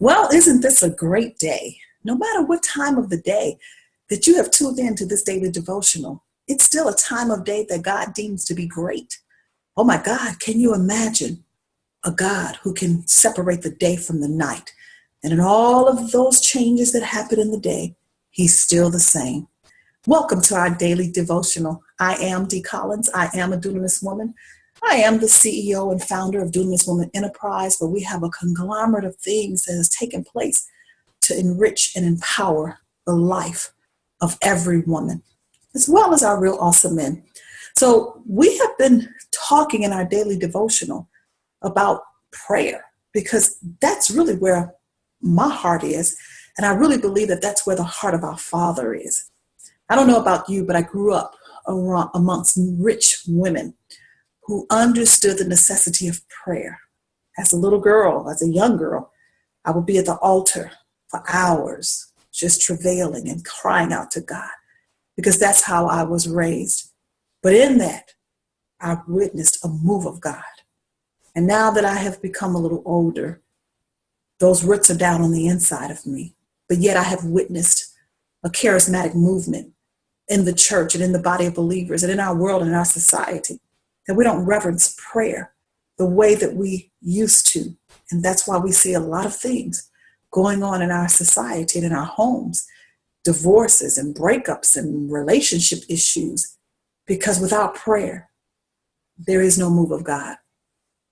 Well, isn't this a great day? No matter what time of the day that you have tuned in to this daily devotional, it's still a time of day that God deems to be great. Oh my God, can you imagine a God who can separate the day from the night? And in all of those changes that happen in the day, he's still the same. Welcome to our daily devotional. I am Dee Collins. I am a dunamis woman. I am the CEO and founder of Dunamis Woman Enterprise, where we have a conglomerate of things that has taken place to enrich and empower the life of every woman, as well as our real awesome men. So we have been talking in our daily devotional about prayer, because that's really where my heart is. And I really believe that that's where the heart of our Father is. I don't know about you, but I grew up amongst rich women who understood the necessity of prayer. As a little girl, as a young girl, I would be at the altar for hours, just travailing and crying out to God, because that's how I was raised. But in that, I witnessed a move of God. And now that I have become a little older, those roots are down on the inside of me. But yet I have witnessed a charismatic movement in the church and in the body of believers and in our world and in our society, that we don't reverence prayer the way that we used to. And that's why we see a lot of things going on in our society and in our homes, divorces and breakups and relationship issues, because without prayer, there is no move of God.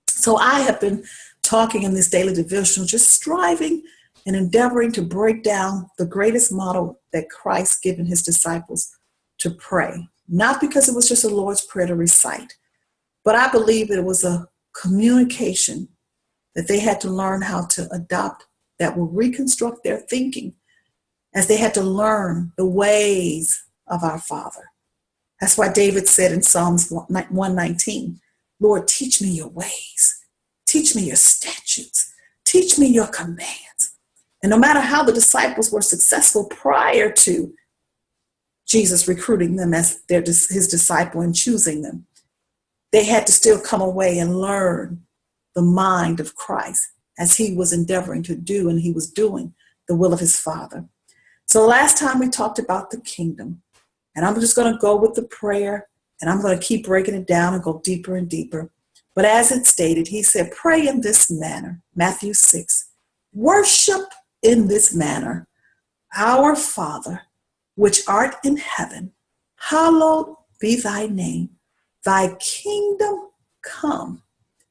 So I have been talking in this daily devotional, just striving and endeavoring to break down the greatest model that Christ given his disciples to pray. Not because it was just a Lord's Prayer to recite, but I believe it was a communication that they had to learn how to adopt that will reconstruct their thinking, as they had to learn the ways of our Father. That's why David said in Psalms 119, Lord, teach me your ways. Teach me your statutes. Teach me your commands. And no matter how the disciples were successful prior to Jesus recruiting them as his disciple and choosing them, they had to still come away and learn the mind of Christ as he was endeavoring to do, and he was doing the will of his Father. So last time we talked about the kingdom, and I'm just going to go with the prayer, and I'm going to keep breaking it down and go deeper and deeper. But as it stated, he said, pray in this manner, Matthew 6, worship in this manner, our Father, which art in heaven, hallowed be thy name. Thy kingdom come,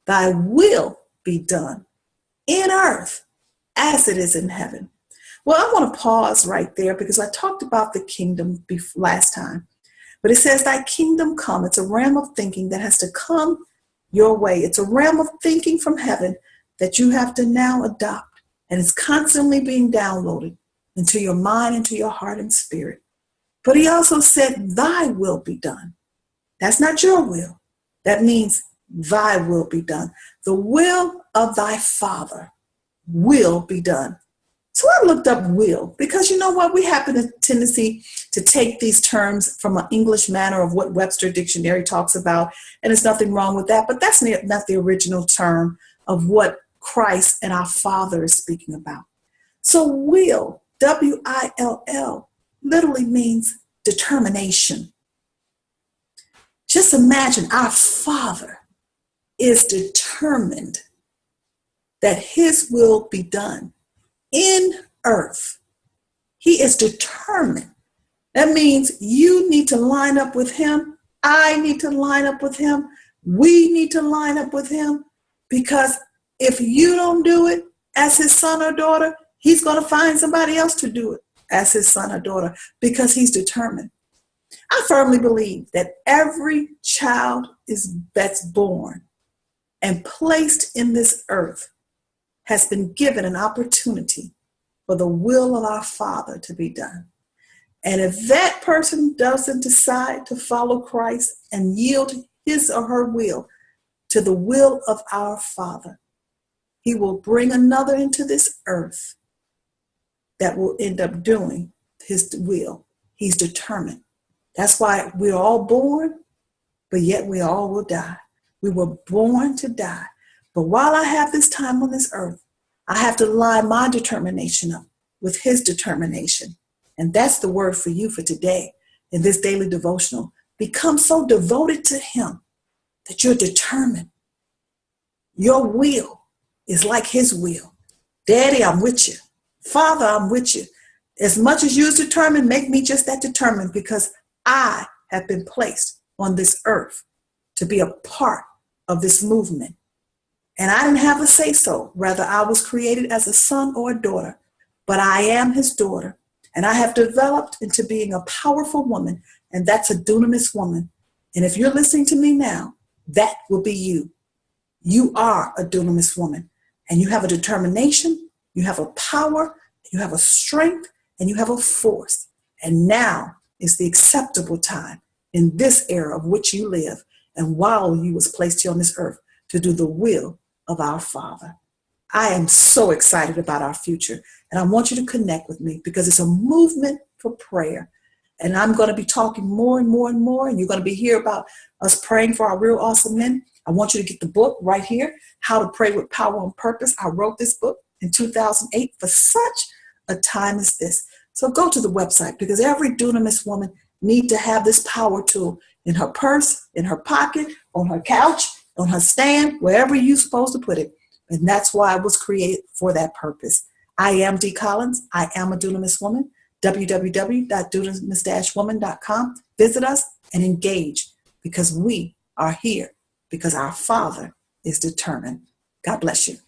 thy will be done in earth as it is in heaven. Well, I want to pause right there, because I talked about the kingdom last time. But it says, thy kingdom come. It's a realm of thinking that has to come your way. It's a realm of thinking from heaven that you have to now adopt. And it's constantly being downloaded into your mind, into your heart and spirit. But he also said, thy will be done. That's not your will. That means thy will be done. The will of thy Father will be done. So I looked up will, because you know what? We have a tendency to take these terms from an English manner of what Webster Dictionary talks about, and there's nothing wrong with that, but that's not the original term of what Christ and our Father is speaking about. So will, W-I-L-L, literally means determination. Just imagine our Father is determined that his will be done in earth. He is determined. That means you need to line up with him. I need to line up with him. We need to line up with him, because if you don't do it as his son or daughter, he's going to find somebody else to do it as his son or daughter, because he's determined. I firmly believe that every child that's born and placed in this earth has been given an opportunity for the will of our Father to be done. And if that person doesn't decide to follow Christ and yield his or her will to the will of our Father, he will bring another into this earth that will end up doing his will. He's determined. That's why we're all born, but yet we all will die. We were born to die. But while I have this time on this earth, I have to line my determination up with his determination. And that's the word for you for today in this daily devotional. Become so devoted to him that you're determined. Your will is like his will. Daddy, I'm with you. Father, I'm with you. As much as you're determined, make me just that determined, because I have been placed on this earth to be a part of this movement. And I didn't have a say-so, whether I was created as a son or a daughter, but I am his daughter. And I have developed into being a powerful woman, and that's a dunamis woman. And if you're listening to me now, that will be you. You are a dunamis woman, and you have a determination, you have a power, you have a strength, and you have a force. And now is the acceptable time in this era of which you live, and while you was placed here on this earth, to do the will of our Father. I am so excited about our future, and I want you to connect with me because it's a movement for prayer. And I'm going to be talking more and more and more, and you're going to be here about us praying for our real awesome men. I want you to get the book right here, How to Pray with Power and Purpose. I wrote this book in 2008 for such a time as this. So go to the website, because every dunamis woman needs to have this power tool in her purse, in her pocket, on her couch, on her stand, wherever you're supposed to put it. And that's why it was created, for that purpose. I am Dee Collins. I am a dunamis woman. www.dunamis-woman.com. Visit us and engage, because we are here because our Father is determined. God bless you.